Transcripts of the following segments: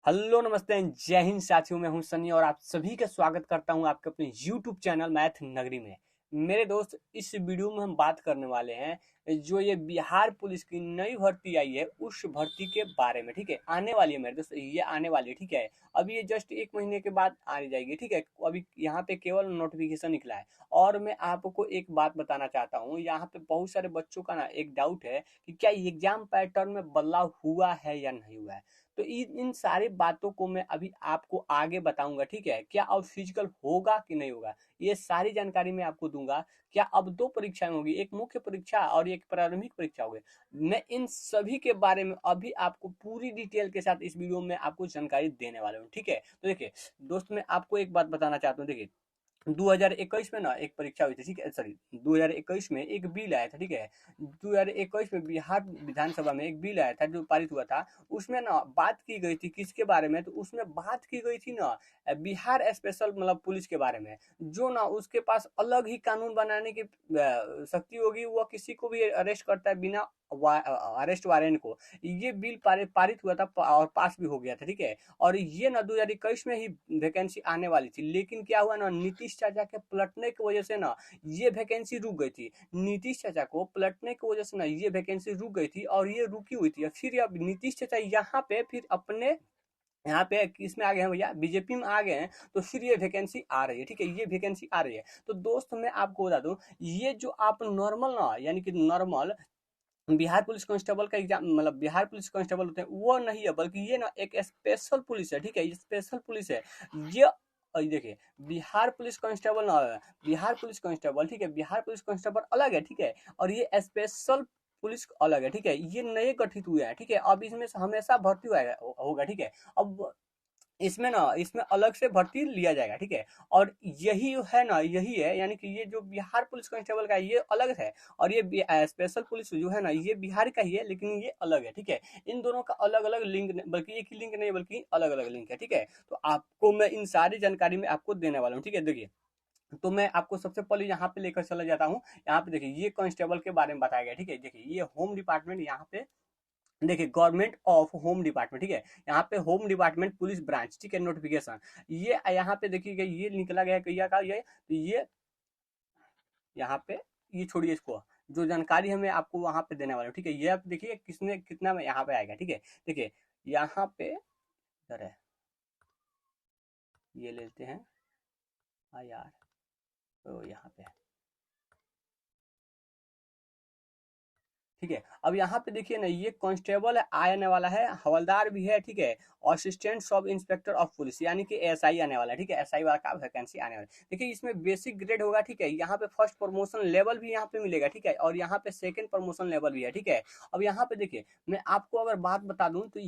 Hello नमस्ते जय हिंद साथियों। मैं हूं सनी और आप सभी का स्वागत करता हूं आपके अपने यूट्यूब चैनल मैथ नगरी में। मेरे दोस्त, इस वीडियो में हम बात करने वाले हैं जो ये बिहार पुलिस की नई भर्ती आई है उस भर्ती के बारे में। ठीक है, आने वाली है मेरे दोस्त, ये आने वाली है। ठीक है, अभी ये जस्ट 1 महीने के बाद आ जाएगी। ठीक है, अभी यहाँ पे केवल नोटिफिकेशन निकला है। और मैं आपको एक बात बताना चाहता हूँ, यहाँ पे बहुत सारे बच्चों का ना एक डाउट है कि क्या एग्जाम पैटर्न में बदलाव हुआ है या नहीं हुआ है। तो इन सारी बातों को मैं अभी आपको आगे बताऊंगा। ठीक है, क्या अब फिजिकल होगा कि नहीं होगा, ये सारी जानकारी मैं आपको दूंगा। क्या अब दो परीक्षाएं होगी, एक मुख्य परीक्षा और एक प्रारंभिक परीक्षा होगी। मैं इन सभी के बारे में अभी आपको पूरी डिटेल के साथ इस वीडियो में आपको जानकारी देने वाला हूँ। ठीक है, तो देखिए दोस्त, मैं आपको एक बात बताना चाहता हूँ। देखिए 2021 में ना एक परीक्षा हुई थी। ठीक है, सॉरी, 2021 में एक बिल आया था। ठीक है, 2021 में बिहार विधानसभा में एक बिल आया था जो पारित हुआ था। उसमें ना बात की गई थी किसके बारे में, तो उसमें बात की गई थी ना बिहार स्पेशल मतलब पुलिस के बारे में। जो ना उसके पास अलग ही कानून बनाने की शक्ति होगी, वो किसी को भी अरेस्ट करता है बिना अरेस्ट वारंट को। ये बिल पारित हुआ था और पास भी हो गया था। ठीक है, और ये ना 2021 में ही वैकेंसी आने वाली थी, लेकिन क्या हुआ ना, नीतीश चाचा के पलटने की वजह से ना ये वैकेंसी रुक गई थी। नीतीश चाचा को पलटने की वजह से ना ये वैकेंसी रुक गई थी और ये रुकी हुई थी। फिर अब नीतीश चाचा यहाँ पे फिर अपने यहाँ पे किसमें आ गए हैं भैया, बीजेपी में आ गए हैं। तो फिर ये वैकेंसी आ रही है। ठीक है, ये वैकेंसी आ रही है। तो दोस्त मैं आपको बता दूं, ये जो आप नॉर्मल ना यानी कि नॉर्मल बिहार पुलिस कांस्टेबल का एग्जाम मतलब बिहार पुलिस कांस्टेबल होते हैं वो नहीं है, बल्कि ये ना एक स्पेशल पुलिस है। ठीक है, ये स्पेशल पुलिस है। ये देखिए, बिहार पुलिस कांस्टेबल ना है, बिहार पुलिस कांस्टेबल। ठीक है, बिहार पुलिस कांस्टेबल अलग है। ठीक है, और ये स्पेशल पुलिस अलग है। ठीक है, ये नए गठित हुए हैं। ठीक है, अब इसमें हमेशा भर्ती होगा। ठीक है, अब इसमें अलग से भर्ती लिया जाएगा। ठीक है, और यही है ना, यही है यानी कि ये जो बिहार पुलिस कांस्टेबल का है ये अलग है। और ये स्पेशल पुलिस जो है ना ये बिहार का ही है, लेकिन ये अलग है। ठीक है, इन दोनों का अलग अलग लिंक, बल्कि एक ही लिंक नहीं बल्कि अलग अलग लिंक है। ठीक है, तो आपको मैं इन सारी जानकारी में आपको देने वाला हूँ। ठीक है, देखिए, तो मैं आपको सबसे पहले यहाँ पे लेकर चला जाता हूँ। यहाँ पे देखिए ये कांस्टेबल के बारे में बताया गया। ठीक है, देखिए ये होम डिपार्टमेंट, यहाँ पे देखिए गवर्नमेंट ऑफ होम डिपार्टमेंट। ठीक है, यहाँ पे होम डिपार्टमेंट पुलिस ब्रांच। ठीक है, नोटिफिकेशन ये यहाँ पे देखिए ये निकला गया है कैया का ये, तो ये यहाँ पे, ये छोड़िए इसको, जो जानकारी हमें आपको वहां पे देने वाला हूँ। ठीक है, ये आप देखिए किसने कितना में यहाँ पे आएगा। ठीक है, देखिए यहाँ पे इधर है, ये लेते हैं। हाँ यार, तो यहाँ पे ठीक है, अब यहाँ पे देखिए ना ये कांस्टेबल आने वाला है, हवलदार भी है। ठीक है, assistant sub inspector of police यानी कि एसआई आने वाला है। ठीक है, एसआई वाला का वैकेंसी आने वाला है। देखिए इसमें बेसिक ग्रेड होगा। ठीक है, यहाँ पे फर्स्ट प्रमोशन लेवल भी यहाँ पे मिलेगा। ठीक है, और यहाँ पे सेकंड प्रमोशन लेवल भी है। ठीक है, अब यहाँ पे देखिए मैं आपको अगर बात बता दूं तो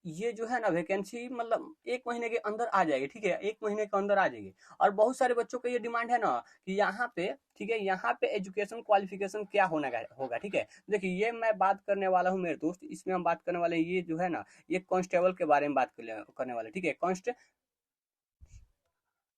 ये जो है ना वैकेंसी मतलब 1 महीने के अंदर आ जाएगी। ठीक है, 1 महीने के अंदर आ जाएगी। और बहुत सारे बच्चों का ये डिमांड है ना कि यहाँ पे, ठीक है, यहाँ पे एजुकेशन क्वालिफिकेशन क्या होना होगा। ठीक है, देखिए ये मैं बात करने वाला हूँ मेरे दोस्त, इसमें हम बात करने वाले हैं ये जो है ना ये कांस्टेबल के बारे में बात करने वाले। ठीक है,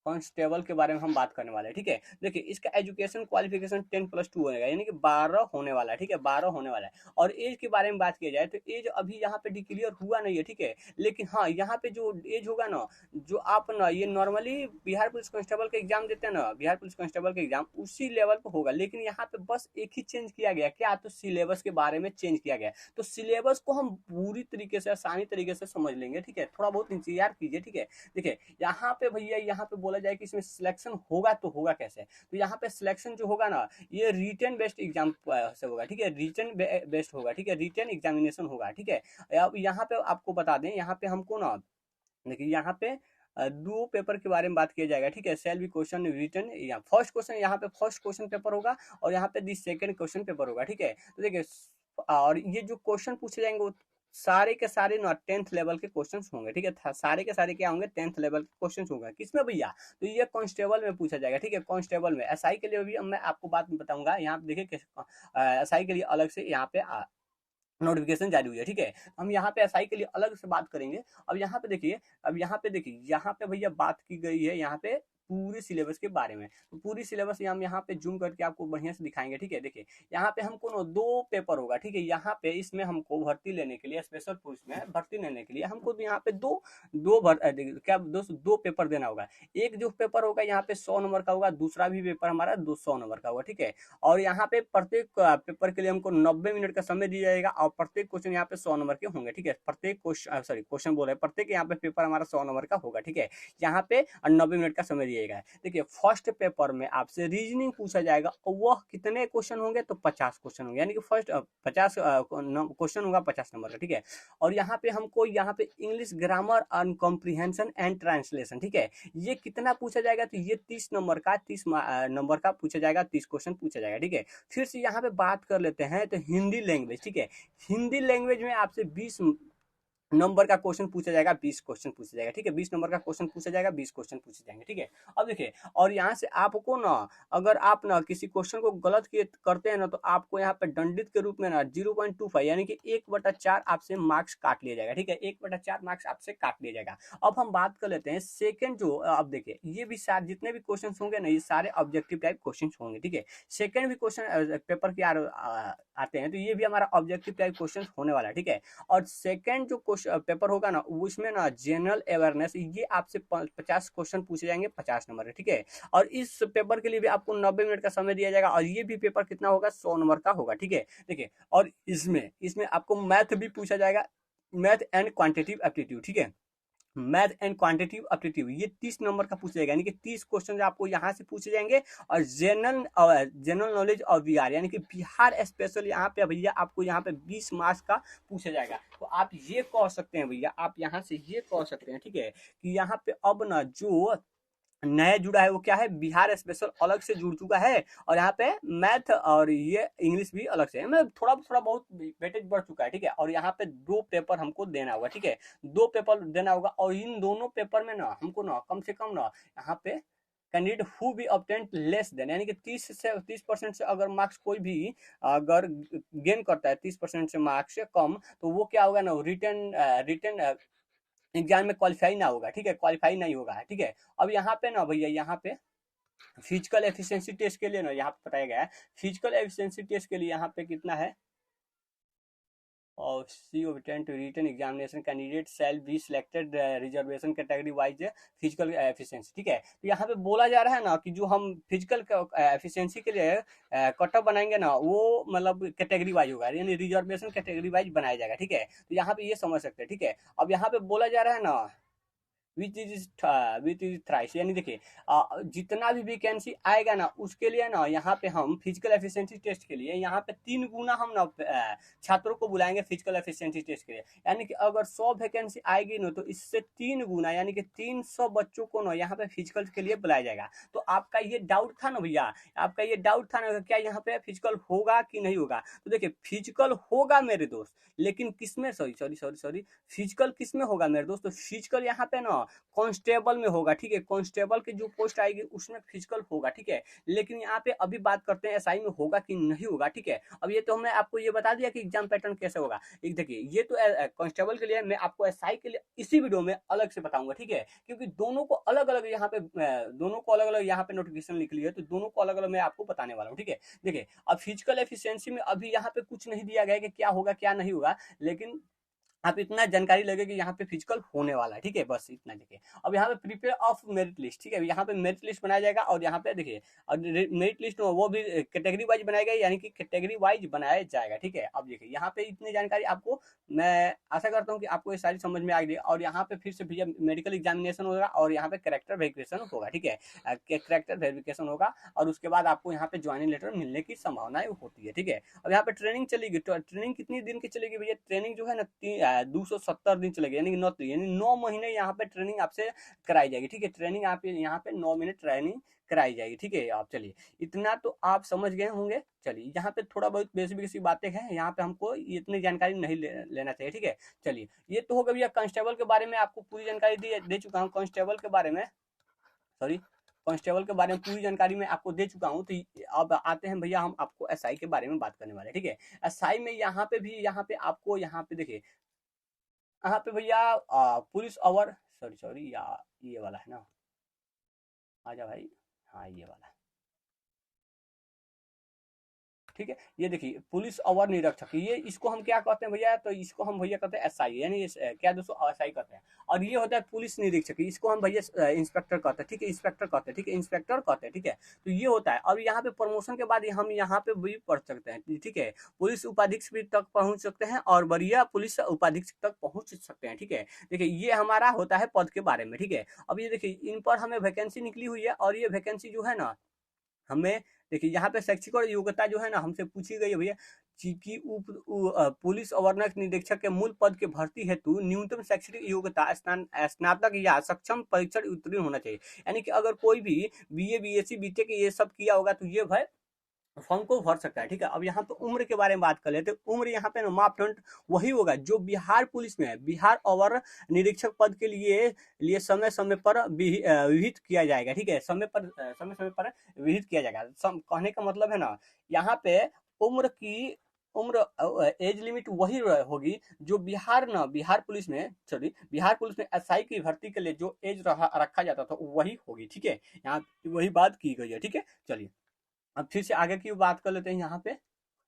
कांस्टेबल के बारे में हम बात करने वाले हैं। ठीक है, देखिए इसका एजुकेशन क्वालिफिकेशन 10+2 होगा यानी कि 12 होने वाला है। ठीक है, 12 होने वाला है। और एज के बारे में बात किया जाए तो एज अभी यहाँ पे डिक्लेयर हुआ नहीं है। ठीक है, लेकिन हाँ यहाँ पे जो एज होगा ना, जो आप ना ये नॉर्मली बिहार पुलिस कांस्टेबल का एग्जाम देते हैं ना, बिहार पुलिस कांस्टेबल का एग्जाम उसी लेवल पे होगा। लेकिन यहाँ पे बस एक ही चेंज किया गया, क्या, तो सिलेबस के बारे में चेंज किया गया। तो सिलेबस को हम पूरी तरीके से आसानी तरीके से समझ लेंगे। ठीक है, थोड़ा बहुत इंतजार कीजिए। ठीक है, देखिए यहाँ पे भैया, यहाँ पे बोला जाए कि इसमें सिलेक्शन होगा तो होगा कैसे, तो यहाँ पे सिलेक्शन जो होगा ना ये रिटन बेस्ड एग्जाम से होगा। ठीक है, रिटन बेस्ड होगा। ठीक है, रिटन एग्जामिनेशन होगा। ठीक है, अब यहाँ पे आपको बता दें, यहाँ पे हमको ना देखिए यहाँ पे दो पेपर के बारे में बात किया जाएगा। ठीक है, सेल बी क्वेश्चन रिटन, या फर्स्ट क्वेश्चन, यहाँ पे फर्स्ट क्वेश्चन पेपर होगा और यहाँ पे दी सेकंड क्वेश्चन पेपर होगा। ठीक है, तो देखिए और ये जो क्वेश्चन पूछे जाएंगे वो सारे के सारे ना 10th लेवल के क्वेश्चन होंगे। ठीक है, सारे के सारे क्या होंगे, 10th लेवल के क्वेश्चन होंगे। किसमें भैया, तो ये कांस्टेबल में पूछा जाएगा। ठीक है, कांस्टेबल में। एसआई के लिए भी मैं आपको बात बताऊंगा। यहाँ पे देखिए एसआई के लिए अलग से यहाँ पे नोटिफिकेशन जारी हुई है। ठीक है, हम यहाँ पे एसआई के लिए अलग से बात करेंगे। अब यहाँ पे देखिए, अब यहाँ पे देखिए, यहाँ पे भैया बात की गई है यहाँ पे पूरे सिलेबस के बारे में। तो पूरी सिलेबस हम यहाँ पे जूम करके आपको बढ़िया से दिखाएंगे, ठीक है। देखिए यहाँ पे हमको ना 2 पेपर होगा, ठीक है। यहाँ पे इसमें हमको भर्ती लेने के लिए, स्पेशल पुलिस में भर्ती लेने के लिए हमको यहाँ पे दो दो क्या दोस्तों 2 पेपर देना होगा। एक जो पेपर होगा यहाँ पे 100 नंबर का होगा, दूसरा भी पेपर हमारा 200 नंबर का होगा, ठीक है। और यहाँ पे प्रत्येक पेपर के लिए हमको 90 मिनट का समय दिया जाएगा और प्रत्येक क्वेश्चन यहाँ पे 100 नंबर के होंगे, ठीक है। प्रत्येक क्वेश्चन क्वेश्चन बोल रहे हैं, प्रत्येक यहाँ पे पेपर हमारा 100 नंबर का होगा, ठीक है। यहाँ पे 90 मिनट का समय दिया गया है। देखिए फर्स्ट पेपर में आपसे रीजनिंग पूछा जाएगा और वह कितने क्वेश्चन होंगे, तो 50 क्वेश्चन होंगे, यानी कि फर्स्ट 50 क्वेश्चन होगा 50 नंबर का, ठीक है। और यहाँ पे हमको यहाँ पे English grammar and comprehension and translation, ठीक है, ये कितना पूछा जाएगा, तो ये 30 नंबर का 30 नंबर का पूछा जाएगा, 30 क्वेश्चन पूछा जाएगा, ठीक है। फिर से यहाँ पे बात कर लेते हैं तो हिंदी लैंग्वेज, ठीक है। हिंदी लैंग्वेज में आपसे 20 नंबर का क्वेश्चन पूछा जाएगा, 20 क्वेश्चन पूछा जाएगा, ठीक है। 20 नंबर का क्वेश्चन पूछा जाएगा, 20 क्वेश्चन पूछे जाएंगे, ठीक है। अब देखिए और यहाँ से आपको ना, अगर आप ना किसी क्वेश्चन को गलत करते हैं ना, तो आपको यहाँ पे दंडित के रूप में ना 0.25 यानी कि 1/4 आपसे मार्क्स काट लिया जाएगा, ठीक है। 1/4 मार्क्स आपसे काट लिया जाएगा। अब हम बात कर लेते हैं सेकंड जो, अब देखिए ये भी सारे जितने भी क्वेश्चन होंगे ना, ये सारे ऑब्जेक्टिव टाइप क्वेश्चन होंगे, ठीक है। सेकंड भी क्वेश्चन पेपर के आते हैं, तो ये भी हमारा ऑब्जेक्टिव टाइप क्वेश्चन होने वाला है, ठीक है। और सेकंड जो पेपर होगा ना, उसमें ना जनरल अवेयरनेस, ये आपसे 50 क्वेश्चन पूछे जाएंगे, 50 नंबर के, ठीक है। और इस पेपर के लिए भी आपको 90 मिनट का समय दिया जाएगा और ये भी पेपर कितना होगा, 100 नंबर का होगा, ठीक है। देखिए और इसमें इसमें आपको मैथ भी पूछा जाएगा, मैथ एंड क्वांटिटेटिव एप्टीट्यूड, ठीक है। मैथ एंड क्वांटिटेटिव एप्टीट्यूड ये 30 नंबर का पूछा जाएगा, यानी कि 30 क्वेश्चन आपको यहाँ से पूछे जाएंगे। और जनरल नॉलेज ऑफ बिहार, यानी कि बिहार स्पेशल यहाँ पे भैया आपको यहाँ पे 20 मार्क्स का पूछा जाएगा। तो आप ये कह सकते हैं भैया, आप यहाँ से ये कह सकते हैं, ठीक है, कि यहाँ पे अब ना जो नया जुड़ा है वो क्या है, बिहार स्पेशल अलग से जुड़ चुका है। और यहाँ पे मैथ और ये इंग्लिश भी अलग से, मतलब थोड़ा थोड़ा बहुत वेटेज बढ़ चुका है, ठीक है। और यहाँ पे 2 पेपर हमको देना होगा, ठीक है, 2 पेपर देना होगा। और इन दोनों पेपर में ना हमको ना कम से कम ना यहाँ पे कैंडिडेट हु भी ऑब्टेंड लेस देन, यानी कि 30% से अगर मार्क्स कोई भी अगर गेन करता है 30% से मार्क्स से कम, तो वो क्या होगा ना, रिटर्न एग्जाम में क्वालिफाई ना होगा, ठीक है, क्वालिफाई नहीं होगा, ठीक है। अब यहाँ पे ना भैया, यहाँ पे फिजिकल एफिशिएंसी टेस्ट के लिए ना यहाँ पे बताया गया है, फिजिकल एफिशिएंसी टेस्ट के लिए यहाँ पे कितना है, और सी obtained to written examination candidate shall be selected reservation category wise physical efficiency, ठीक है। तो यहाँ पे बोला जा रहा है ना कि जो हम फिजिकल एफिशिएंसी के लिए कटअप बनाएंगे ना, वो मतलब कैटेगरी वाइज होगा, यानी रिजर्वेशन कैटेगरी वाइज बनाया जाएगा, ठीक है। तो यहाँ पे ये समझ सकते हैं, ठीक है। अब यहाँ पे बोला जा रहा है ना विच इज थ्राइस, यानी देखिए जितना भी वैकेंसी आएगा ना, उसके लिए ना यहाँ पे हम फिजिकल एफिशिएंसी टेस्ट के लिए यहाँ पे 3 गुना हम ना छात्रों को बुलाएंगे फिजिकल एफिशिएंसी टेस्ट के लिए। यानी कि अगर 100 वैकेंसी आएगी ना, तो इससे 3 गुना यानी कि 300 बच्चों को ना यहाँ पे फिजिकल के लिए बुलाया जाएगा। तो आपका ये डाउट था ना भैया, आपका ये डाउट था ना, क्या यहाँ पे फिजिकल होगा कि नहीं होगा। तो देखिए फिजिकल होगा मेरे दोस्त, लेकिन किसमें, सॉरी फिजिकल किसमें होगा मेरे दोस्त, तो फिजिकल यहाँ पे ना कांस्टेबल में होगा, ठीक है। कांस्टेबल की जो पोस्ट आएगी उसमें फिजिकल होगा, ठीक है। लेकिन यहाँ पे अभी बात करते हैं एसआई में होगा कि नहीं होगा, ठीक है। अब ये तो हमने आपको ये बता दिया कि एग्जाम पैटर्न कैसे होगा। एक देखिए ये तो कांस्टेबल के लिए, मैं आपको एसआई के लिए इसी वीडियो में अलग से बताऊंगा, ठीक है। क्योंकि दोनों को अलग अलग यहाँ पे दोनों को अलग अलग यहाँ पे नोटिफिकेशन लिख ली है, तो दोनों को अलग अलग मैं आपको बताने वाला हूँ, ठीक है। देखिए अब फिजिकल एफिशिएंसी में अभी यहाँ पे कुछ नहीं दिया गया कि क्या होगा क्या नहीं होगा, लेकिन आप इतना जानकारी लगे कि यहाँ पे फिजिकल होने वाला है, ठीक है, बस इतना देखिए। अब यहाँ पे प्रिपेयर ऑफ मेरिट लिस्ट, ठीक है, यहाँ पे मेरिट लिस्ट बनाया जाएगा। और यहाँ पे देखिए और मेरिट लिस्ट वो भी कैटेगरी वाइज बनाएगा, यानी कि कैटेगरी वाइज बनाया जाएगा, ठीक है। अब देखिए यहाँ पे इतनी जानकारी आपको, मैं आशा करता हूँ कि आपको ये सारी समझ में आ गई। और यहाँ पे फिर से भैया मेडिकल एग्जामिनेशन होगा और यहाँ पे कैरेक्टर वेरिफिकेशन होगा, ठीक है, कैरेक्टर वेरिफिकेशन होगा। और उसके बाद आपको यहाँ पे ज्वाइनिंग लेटर मिलने की संभावनाएं होती है, ठीक है। अब यहाँ पे ट्रेनिंग चलेगी, तो ट्रेनिंग कितनी दिन की चलेगी भैया, ट्रेनिंग जो है ना 270 दिन चलेगी, यानी 9 महीने यहाँ पे ट्रेनिंग आपसे कराई जाएगी, ठीक है। ट्रेनिंग आप यहाँ पे 9 महीने ट्रेनिंग कराई जाएगी, ठीक है। आप चलिए इतना तो आप समझ गए होंगे। चलिए यहाँ पे थोड़ा बहुत बेसिक बेसिक बातें हैं, यहाँ पे हमको इतनी जानकारी नहीं लेना चाहिए, ठीक है। चलिए ये तो हो गया भैया कांस्टेबल के बारे में, आपको पूरी जानकारी दे चुका हूँ कांस्टेबल के बारे में, सॉरी कांस्टेबल के बारे में पूरी जानकारी मैं आपको दे चुका हूँ। तो अब आते हैं भैया हम आपको एसआई के बारे में बात करने वाले, ठीक है। एसआई में यहाँ पे भी यहाँ पे आपको यहाँ पे देखिए यहाँ पे भैया पुलिस अवर, सॉरी या ये वाला है ना, आजा भाई, हाँ ये वाला, ठीक है। ये देखिए पुलिस अवर निरीक्षक, ये इसको हम क्या कहते हैं भैया, तो इसको हम भैया कहते हैं एसआई, यानी क्या दोस्तों, एसआई कहते हैं। और ये होता है पुलिस निरीक्षक, इसको हम भैया इंस्पेक्टर कहते हैं, ठीक है, इंस्पेक्टर कहते हैं, ठीक है, इंस्पेक्टर कहते हैं, ठीक है। तो ये होता है। अब यहाँ पे प्रमोशन के बाद हम यहाँ पे भी पढ़ सकते हैं, ठीक है, पुलिस उपाधीक्षक तक पहुंच सकते हैं और वरीय पुलिस उपाधीक्षक तक पहुंच सकते हैं, ठीक है। देखिए ये हमारा होता है पद के बारे में, ठीक है। अब ये देखिए इन पर हमें वैकेंसी निकली हुई है, और ये वैकेंसी जो है ना हमें, देखिए यहाँ पे शैक्षिक और योग्यता जो है ना हमसे पूछी गई है भैया, कि पुलिस अवर निरीक्षक के मूल पद के भर्ती हेतु न्यूनतम शैक्षणिक योग्यता स्नातक या सक्षम परीक्षण उत्तीर्ण होना चाहिए। यानी कि अगर कोई भी बीए बीएससी बीटेक ये सब किया होगा तो ये भाई फॉर्म को भर सकता है, ठीक है। अब यहाँ पे उम्र के बारे में बात कर लेते हैं। उम्र यहाँ पे ना मापदंड वही होगा जो बिहार पुलिस में है, बिहार अवर निरीक्षक पद के लिए समय समय पर विहित किया जाएगा, ठीक है, समय समय पर विहित किया जाएगा। कहने का मतलब है ना, यहाँ पे उम्र की उम्र एज लिमिट वही होगी जो बिहार पुलिस में, सॉरी, बिहार पुलिस में एसआई की भर्ती के लिए जो एज रखा जाता था वही होगी, ठीक है। यहाँ वही बात की गई है, ठीक है। चलिए अब फिर से आगे की बात कर लेते हैं। यहाँ पे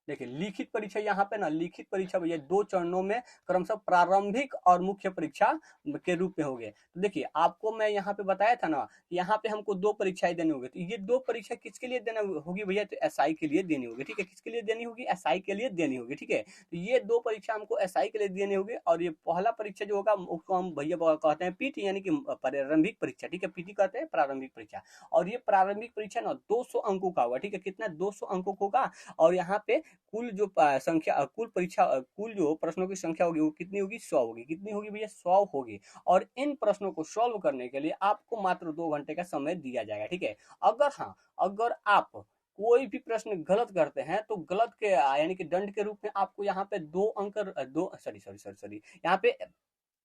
देखिए लिखित परीक्षा, यहाँ पे ना लिखित परीक्षा भैया दो चरणों में क्रमशः प्रारंभिक और मुख्य परीक्षा के रूप में होंगे। तो देखिए आपको मैं यहाँ पे बताया था ना, यहाँ पे हमको दो परीक्षाएं देनी होगी। तो ये दो परीक्षा किसके लिए देना होगी भैया, तो एसआई के लिए देनी होगी, ठीक है। किसके लिए देनी होगी, एसआई के लिए देनी होगी, ठीक है। तो ये दो परीक्षा हमको एसआई के लिए देनी होगी। और ये पहला परीक्षा जो होगा उसको हम भैया कहते हैं पीटी, यानी कि प्रारंभिक परीक्षा, ठीक है, पीटी कहते हैं प्रारंभिक परीक्षा। और ये प्रारंभिक परीक्षा ना 200 अंकों का होगा, ठीक है, कितना 200 अंकों का होगा। और यहाँ पे कुल जो संख्या, कुल परीक्षा, कुल जो प्रश्नों की संख्या होगी वो कितनी होगी, 100 होगी। कितनी होगी भैया, 100 होगी। और इन प्रश्नों को सॉल्व करने के लिए आपको मात्र 2 घंटे का समय दिया जाएगा, ठीक है। अगर हाँ, अगर आप कोई भी प्रश्न गलत करते हैं तो गलत के यानी कि दंड के रूप में आपको यहाँ पे 2 अंक, दो, सॉरी सॉरी सॉरी सॉरी, यहाँ पे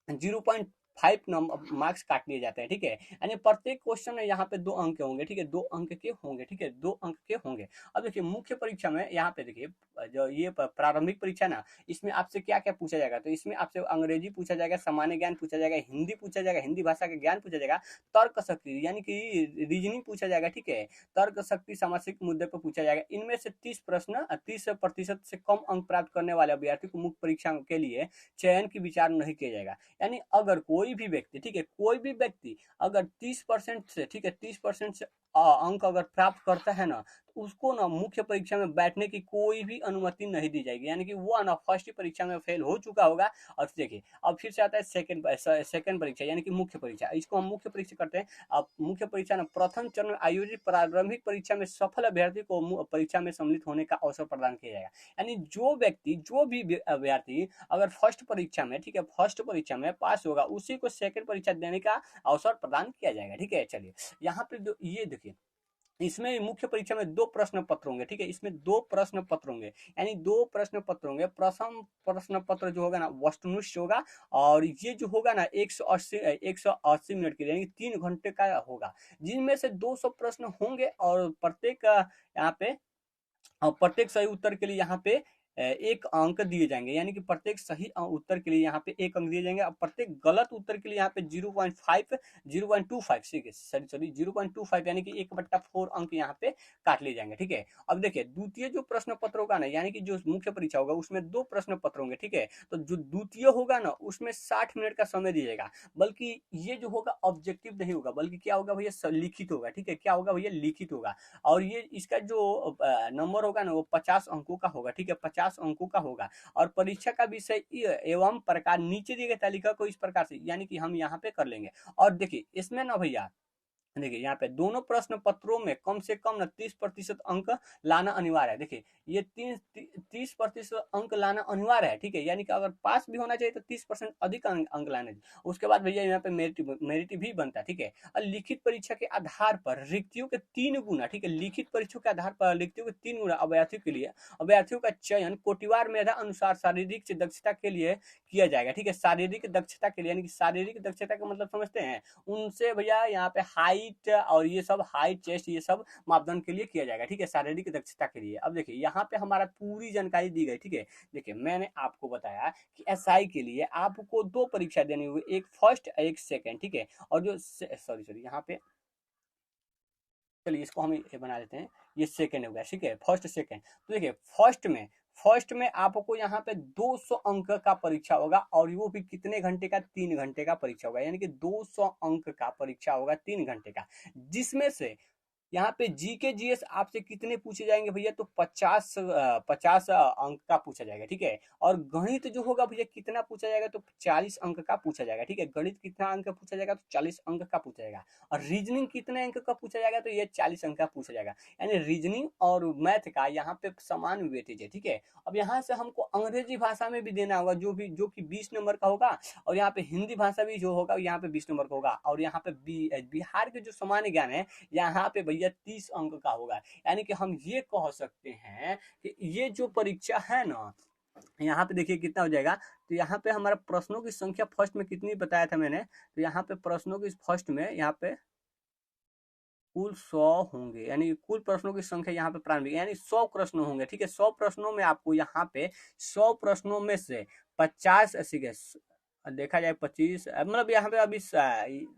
0.5 मार्क्स काट लिए जाते हैं, ठीक है। यानी प्रत्येक क्वेश्चन में यहाँ पे 2 अंक होंगे, ठीक है, 2 अंक के होंगे, ठीक है, 2 अंक के होंगे। अब देखिए मुख्य परीक्षा में यहाँ पे देखिए जो ये प्रारंभिक परीक्षा ना, इसमें आपसे क्या क्या पूछा जाएगा, तो इसमें आपसे अंग्रेजी पूछा जाएगा, सामान्य ज्ञान पूछा जाएगा, हिंदी पूछा जाएगा, हिंदी भाषा का ज्ञान पूछा जाएगा, तर्क शक्ति यानी कि रीजनिंग पूछा जाएगा, ठीक है, तर्क शक्ति सामाजिक मुद्दे पर पूछा जाएगा। इनमें से 30 प्रश्न, 30% से कम अंक प्राप्त करने वाले अभ्यर्थी को मुख्य परीक्षा के लिए चयन की विचार नहीं किया जाएगा। यानी अगर कोई भी व्यक्ति, ठीक है, कोई भी व्यक्ति अगर 30% से, ठीक है, 30% से अंक अगर प्राप्त करता है ना, तो उसको ना मुख्य परीक्षा में बैठने की कोई भी अनुमति नहीं दी जाएगी। यानी कि वो ना फर्स्ट परीक्षा में फेल हो चुका होगा। और देखिए अब फिर से आता है सेकंड परीक्षा, यानी कि मुख्य परीक्षा, इसको हम मुख्य परीक्षा करते हैं। अब मुख्य परीक्षा ना प्रथम चरण में आयोजित प्रारंभिक परीक्षा में सफल अभ्यर्थी को परीक्षा में सम्मिलित होने का अवसर प्रदान किया जाएगा। यानी जो व्यक्ति, जो भी अभ्यर्थी अगर फर्स्ट परीक्षा में, ठीक है, फर्स्ट परीक्षा में पास होगा उसी को सेकंड परीक्षा देने का अवसर प्रदान किया जाएगा, ठीक है। चलिए यहाँ पे ये देखिए, इसमें मुख्य परीक्षा में 2 प्रश्न पत्र होंगे, ठीक है, इसमें 2 प्रश्न पत्र होंगे, यानी 2 प्रश्न पत्र होंगे। प्रथम प्रश्न पत्र जो होगा ना वस्तुनिष्ठ होगा, और ये जो होगा ना 180 मिनट के लिए, यानी 3 घंटे का होगा, जिनमें से 200 प्रश्न होंगे। और प्रत्येक यहाँ पे प्रत्येक सही उत्तर के लिए यहाँ पे 1 अंक दिए जाएंगे, यानी कि प्रत्येक सही उत्तर के लिए यहाँ पे 1 अंक दिए जाएंगे। और प्रत्येक गलत उत्तर के लिए यहाँ पे 0.25, सॉरी सॉरी 0.25, यानी कि 1/4 अंक यहाँ पे काट लिए जाएंगे, ठीक है। अब देखिए द्वितीय जो प्रश्न पत्र होगा ना, यानी कि जो मुख्य परीक्षा होगा उसमें 2 प्रश्न पत्र होंगे, ठीक है। तो जो द्वितीय होगा ना उसमें 60 मिनट का समय दिया जाएगा। बल्कि ये जो होगा ऑब्जेक्टिव नहीं होगा, बल्कि क्या होगा भैया, लिखित होगा, ठीक है, क्या होगा भैया, लिखित होगा। और ये इसका जो नंबर होगा ना वो 50 अंकों का होगा, ठीक है, 50 अंकों का होगा। और परीक्षा का विषय एवं प्रकार नीचे दिए गए तालिका को इस प्रकार से, यानी कि हम यहाँ पे कर लेंगे। और देखिए इसमें ना भैया, देखिए यहाँ पे दोनों प्रश्न पत्रों में कम से कम ना 30% अंक लाना अनिवार्य है। देखिए ये 30% अंक लाना अनिवार्य है, ठीक है, यानी कि अगर पास भी होना चाहिए तो 30% अधिक अंक लाने चाहिए। उसके बाद भैया यहाँ पे मेरिट भी बनता है, ठीक है। और लिखित परीक्षा के आधार पर रिक्तियों के 3 गुना, ठीक है, लिखित परीक्षा के आधार पर रिक्तियों के 3 गुना अभ्यर्थियों के लिए अभ्यर्थियों का चयन कोटिवार मेधा अनुसार शारीरिक दक्षता के लिए किया जाएगा, ठीक है, शारीरिक दक्षता के लिए, यानी कि शारीरिक दक्षता का मतलब समझते हैं, उनसे भैया यहाँ पे हाइट और ये सब, हाइट चेस्ट ये सब मापदंड के लिए किया जाएगा, ठीक है, शारीरिक दक्षता के लिए। अब देखिए यहाँ पे हमारा पूरी जानकारी दी गई, ठीक है। देखिए मैंने आपको बताया कि एसआई के लिए आपको 2 परीक्षा देनी होगी, एक फर्स्ट एक सेकंड, ठीक है। और जो सॉरी सॉरी यहाँ पे चलिए इसको हम ये बना देते हैं, ये सेकंड हो गया, ठीक है, फर्स्ट सेकंड। तो देखिए फर्स्ट में आपको यहाँ पे 200 अंक का परीक्षा होगा, और वो भी कितने घंटे का, 3 घंटे का परीक्षा होगा, यानी कि 200 अंक का परीक्षा होगा 3 घंटे का, जिसमें से यहाँ पे जीके जीएस आपसे कितने पूछे जाएंगे भैया, तो 50 अंक का पूछा जाएगा, ठीक है। और गणित जो होगा भैया कितना पूछा जाएगा, तो 40 अंक का पूछा जाएगा, ठीक है। गणित कितना अंक का पूछा जाएगा, तो 40 अंक का पूछा जाएगा। और रीजनिंग कितने अंक का पूछा जाएगा, तो ये 40 अंक का पूछा जाएगा। यानी रीजनिंग और मैथ का यहाँ पे समान वेटेज है, ठीक है। अब यहाँ से हमको अंग्रेजी भाषा में भी देना होगा, जो कि 20 नंबर का होगा, और यहाँ पे हिंदी भाषा भी जो होगा यहाँ पे 20 नंबर का होगा। और यहाँ पे बिहार के जो सामान्य ज्ञान है यहाँ पे भैया 30 अंक का होगा। यानी कि हम ये कह सकते हैं कि ये जो परीक्षा है ना, यहाँ पे देखिए कितना हो जाएगा। तो यहाँ पे हमारा प्रश्नों की संख्या फर्स्ट में कितनी बताया था मैंने, तो यहाँ पे प्रश्नों की फर्स्ट में यहाँ पे कुल 100 होंगे, यानी कुल प्रश्नों की संख्या यहाँ पे प्रारंभिक, यानी 100 प्रश्न होंगे, ठीक है। 100 प्रश्नों में आपको यहाँ पे 100 प्रश्नों में से 50 देखा जाए 25, मतलब यहाँ पे अभी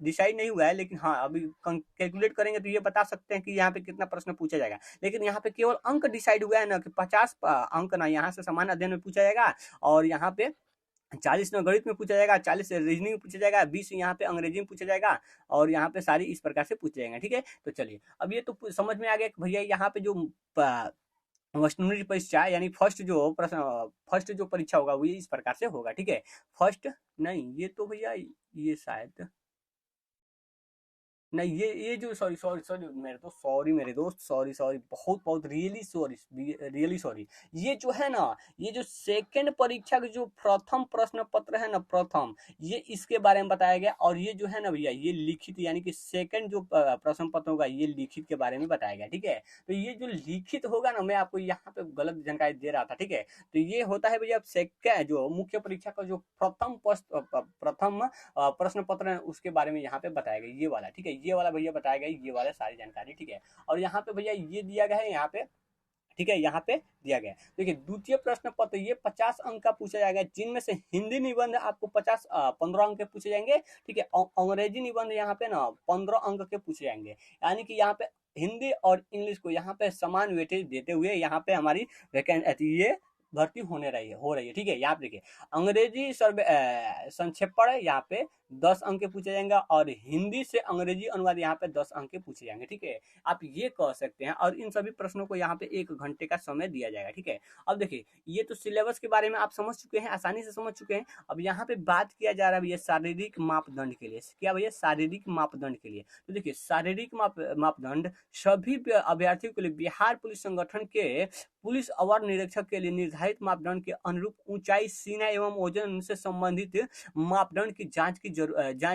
डिसाइड नहीं हुआ है, लेकिन हाँ अभी कैलकुलेट करेंगे तो ये बता सकते हैं कि यहाँ पे कितना प्रश्न पूछा जाएगा। लेकिन यहाँ पे केवल अंक डिसाइड हुआ है ना, कि 50 अंक ना यहाँ से सामान्य अध्ययन में पूछा जाएगा, और यहाँ पे 40 ना गणित में पूछा जाएगा, 40 रीजनिंग में पूछा जाएगा, 20 यहाँ पे अंग्रेजी में पूछा जाएगा, और यहाँ पे सारी इस प्रकार से पूछे जाएंगे, ठीक है। तो चलिए अब ये तो समझ में आ गया कि भैया यहाँ पे जो वैष्णवी परीक्षा यानी फर्स्ट जो परीक्षा होगा वो इस प्रकार से होगा, ठीक है। फर्स्ट नहीं, ये तो भैया ये शायद नहीं, ये जो सॉरी सॉरी सॉरी मेरे दोस्त, सॉरी सॉरी, बहुत बहुत रियली सॉरी। ये जो है ना, ये जो सेकंड परीक्षा का जो प्रथम प्रश्न पत्र है ना, प्रथम, ये इसके बारे में बताया गया। और ये जो है ना भैया, ये लिखित, यानी कि सेकंड जो प्रश्न पत्र होगा ये लिखित के बारे में बताया गया, ठीक है। तो ये जो लिखित होगा ना, मैं आपको यहाँ पे गलत जानकारी दे रहा था, ठीक है। तो ये होता है भैया सेकंड जो मुख्य परीक्षा का जो प्रथम प्रश्न पत्र है उसके बारे में यहाँ पे बताया गया, ये वाला, ठीक है। ये वाला भैया बताया गया, ये वाला सारी जानकारी, ठीक है। और यहाँ पे भैया ये दिया गया है यहाँ पे, ठीक है, यहाँ पे दिया गया। देखिए द्वितीय प्रश्न पत्र ये 50 अंक का पूछा जाएगा, जिनमें से हिंदी निबंध आपको 15 अंक के पूछे जाएंगे, ठीक है। अंग्रेजी निबंध यहाँ पे ना 15 अंक के पूछे जाएंगे। यानी कि यहाँ पे हिंदी और इंग्लिश को यहाँ पे समान वेटेज देते हुए यहाँ पे हमारी वैकेंसी ये भर्ती हो रही है, ठीक है। यहाँ पे देखिए अंग्रेजी संक्षेपण यहाँ पे 10 अंक के पूछे जाएंगे, और हिंदी से अंग्रेजी अनुवाद यहाँ पे 10 अंक के पूछे जाएंगे, ठीक है। आप ये कह सकते हैं, और इन सभी प्रश्नों को यहाँ पे 1 घंटे का समय दिया जाएगा, ठीक है। अब देखिए ये तो सिलेबस के बारे में आप समझ चुके हैं, आसानी से समझ चुके हैं। अब यहाँ पे बात किया जा रहा है भैया शारीरिक मापदंड के लिए, क्या भैया, शारीरिक मापदंड के लिए। तो देखिए शारीरिक मापदंड सभी अभ्यर्थियों के लिए बिहार पुलिस संगठन के पुलिस अवर निरीक्षक के लिए निर्धारित मापदंड के अनुरूप ऊंचाई, सीना एवं वजन से संबंधित मापदंड की जांच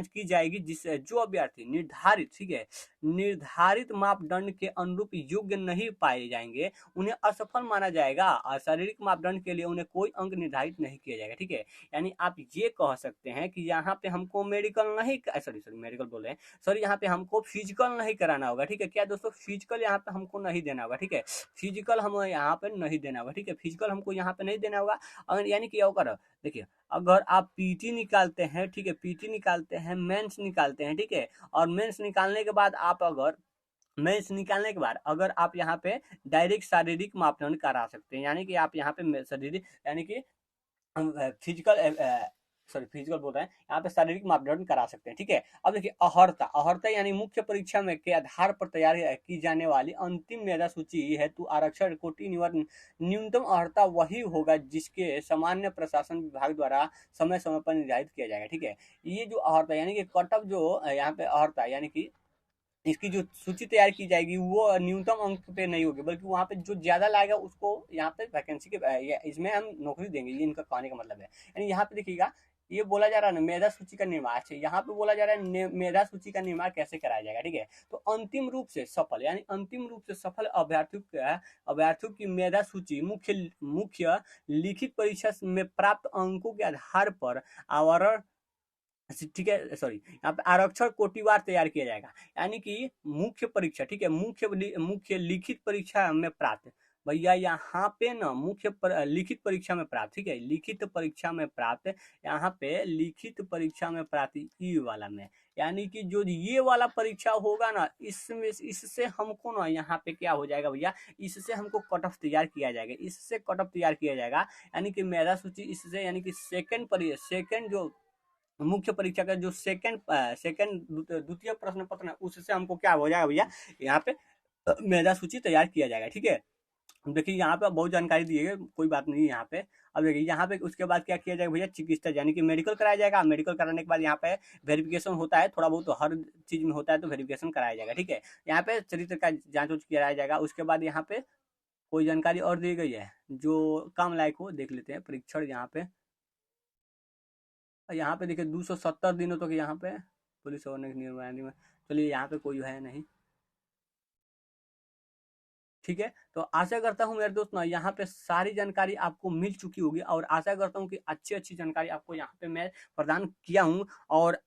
की जाएगी, जिससे जो अभ्यर्थी निर्धारित, ठीक है, निर्धारित मापदंड के अनुरूप योग्य नहीं पाए जाएंगे उन्हें असफल माना जाएगा, और शारीरिक मापदंड के लिए उन्हें कोई अंक निर्धारित नहीं किया जाएगा, ठीक है। यानी आप ये कह सकते हैं कि यहाँ पे हमको मेडिकल नहीं, सॉरी मेडिकल बोल रहे हैं, सॉरी, यहाँ पे हमको फिजिकल नहीं कराना होगा, ठीक है। क्या दोस्तों, फिजिकल यहाँ पे हमको नहीं देना होगा, ठीक है। फिजिकल हम यहाँ पे नहीं देना होगा, ठीक है। फिजिकल हमको यहाँ पे नहीं देना होगा। अगर यानी कि अगर देखिए अगर आप पीटी निकालते हैं, ठीक है, पीटी निकालते हैं, मेंस निकालते हैं, ठीक है, और मेंस निकालने के बाद अगर आप यहाँ पे डायरेक्ट शारीरिक मापदंड करा सकते हैं, यानी कि आप यहाँ पे शारीरिक, यानी कि फिजिकल फिजिकल बोल रहे हैं, यहाँ पे शारीरिक मापदंड करा सकते हैं, ठीक है। अब देखिए अहर्ता यानी मुख्य परीक्षा में के आधार पर तैयार की जाने वाली अंतिम मेधा सूची हेतु आरक्षण कोटि निवारण न्यूनतम अहर्ता वही होगा जिसके सामान्य प्रशासन विभाग द्वारा समय समय पर निर्धारित किया जाएगा, ठीक है। ये जो अहर्ता यानी कि कटअप जो यहाँ पे अहर्ता यानी कि इसकी जो सूची तैयार की जाएगी वो न्यूनतम अंक पे नहीं होगी, बल्कि वहाँ पे जो ज्यादा लाएगा उसको यहाँ पे वैकेंसी के इसमें हम नौकरी देंगे, ये इनका कहने का मतलब है। यानी यहाँ पे देखिएगा ये बोला जा रहा है ना मेधा सूची का निर्माण, अच्छा यहाँ पे बोला जा रहा है मेधा सूची का निर्माण कैसे कराया जाएगा, ठीक है। तो अंतिम रूप से सफल अभ्यर्थियों की मेधा सूची मुख्य लिखित परीक्षा में प्राप्त अंकों के आधार पर आवरण, ठीक है, सॉरी, यहाँ पे आरक्षण कोटिवार तैयार किया जाएगा। यानी कि मुख्य परीक्षा, ठीक है, मुख्य लिखित परीक्षा में प्राप्त भैया यहाँ पे ना लिखित परीक्षा में प्राप्त, ठीक है, लिखित परीक्षा में प्राप्त, यहाँ पे लिखित परीक्षा में प्राप्त ई वाला में, यानी कि जो ये वाला परीक्षा होगा ना, इसमें इससे हमको ना यहाँ पे क्या हो जाएगा भैया, इससे हमको कट ऑफ तैयार किया जाएगा, इससे कट ऑफ तैयार किया जाएगा, यानी कि मेधा सूची इससे, यानी कि सेकंड जो मुख्य परीक्षा का जो सेकंड द्वितीय प्रश्न पत्र है, उससे हमको क्या हो जाएगा भैया, यहाँ पे मेधा सूची तैयार किया जाएगा, ठीक है। देखिए यहाँ पे बहुत जानकारी दी है, कोई बात नहीं यहाँ पे। अब देखिए यहाँ पे उसके बाद क्या किया जाएगा भैया, चिकित्सा यानी कि मेडिकल कराया जाएगा, मेडिकल कराने के बाद यहाँ पे वेरिफिकेशन होता है, थोड़ा बहुत तो हर चीज में होता है, तो वेरिफिकेशन कराया जाएगा, ठीक है। यहाँ पे चरित्र का जांच उच कराया जाएगा। उसके बाद यहाँ पे कोई जानकारी और दी गई है जो काम लायक हो, देख लेते हैं। परीक्षण यहाँ पे देखिए 270 दिनों तक यहाँ पे पुलिस और निर्माण में, चलिए यहाँ पे कोई है नहीं, ठीक है। तो आशा करता हूँ मेरे दोस्त ना यहाँ पे सारी जानकारी आपको मिल चुकी होगी, और आशा करता हूँ कि अच्छी अच्छी जानकारी आपको यहाँ पे मैं प्रदान किया हूँ। और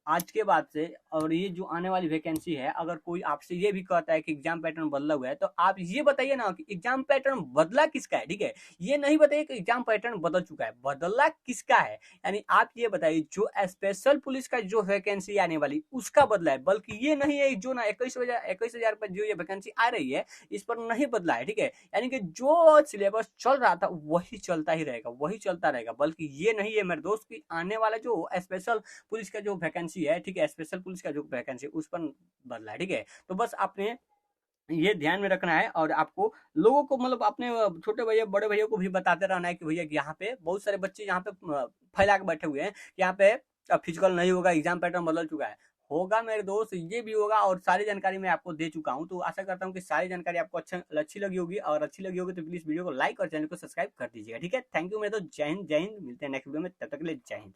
आज के बाद से, और ये जो आने वाली वैकेंसी है, अगर कोई आपसे ये भी कहता है कि एग्जाम पैटर्न बदला हुआ है, तो आप ये बताइए ना कि एग्जाम पैटर्न बदला किसका है, ठीक है। ये नहीं बताइए कि एग्जाम पैटर्न बदल चुका है, बदला किसका है, यानी आप ये बताइए जो स्पेशल पुलिस का जो वैकेंसी आने वाली उसका बदला है, बल्कि ये नहीं है जो ना 21,000 पर जो ये वैकेंसी आ रही है इस पर नहीं बदला है, ठीक है। यानी कि जो सिलेबस चल रहा था वही चलता ही रहेगा, वही चलता रहेगा, बल्कि ये नहीं है मेरे दोस्त की आने वाला जो स्पेशल पुलिस का जो वैकेंसी है, ठीक है, स्पेशल पुलिस का जो वैकेंसी उस पर बदला है, ठीक है। तो बस आपने ये ध्यान में रखना है, और आपको लोगों को मतलब अपने छोटे भैया बड़े भैया को भी बताते रहना है कि भैया यहाँ पे बहुत सारे बच्चे यहाँ पे फैला के बैठे हुए हैं, यहाँ पे फिजिकल नहीं होगा, एग्जाम पैटर्न बदल चुका है। होगा मेरे दोस्त, ये भी होगा, और सारी जानकारी मैं आपको दे चुका हूँ। तो आशा करता हूँ कि सारी जानकारी आपको अच्छी लगी होगी, और अच्छी लगी होगी तो प्लीज वीडियो को लाइक और चैनल को सब्सक्राइब कर दीजिएगा, ठीक है। थैंक यू मेरे दोस्त, जय हिंद जय हिंद, मिलते हैं नेक्स्ट वीडियो में, तब तक के लिए जय हिंद।